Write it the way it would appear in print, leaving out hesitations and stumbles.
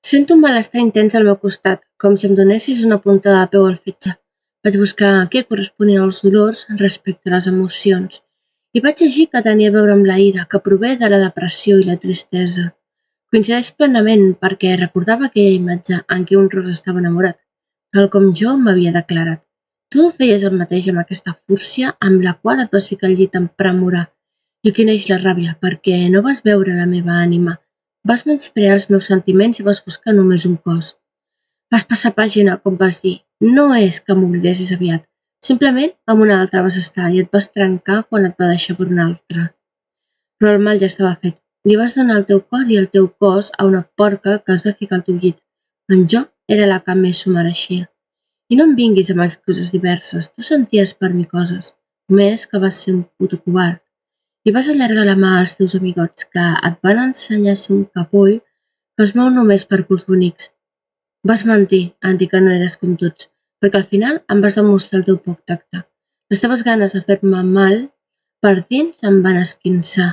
Sento un malestar intens al meu costat, com si em donessis una puntada de peu al fetge. Vaig buscar què corresponien als dolors respecte a les emocions i vaig llegir que tenia a veure amb la ira, que prové de la depressió i la tristesa. Coincideix plenament perquè recordava aquella imatge en què un ros estava enamorat, tal com jo m'havia declarat. Tu feies el mateix amb aquesta fúrcia amb la qual et vas ficar al llit en premorar. I aquí neix la ràbia, perquè no vas veure la meva ànima. Vas menysprear els meus sentiments i vas buscar només un cos. Vas passar pàgina, com vas dir. No és que m'oblidessis aviat. Simplement amb una altra vas estar i et vas trencar quan et va deixar per una altra. Però el mal ja estava fet. Li vas donar el teu cor i el teu cos a una porca que es va ficar al teu llit, on jo era la que més s'ho mereixia. I no em vinguis amb excuses diverses. Tu senties per mi coses. Només que vas ser un puto covard. I vas allargar la mà als teus amigots que et van ensenyar a ser un capoll que es mou només per culs bonics. Vas mentir en dir que no eres com tots, perquè al final em vas demostrar el teu poc tacte. Les teves ganes de fer-me mal per dins em van esquinçar.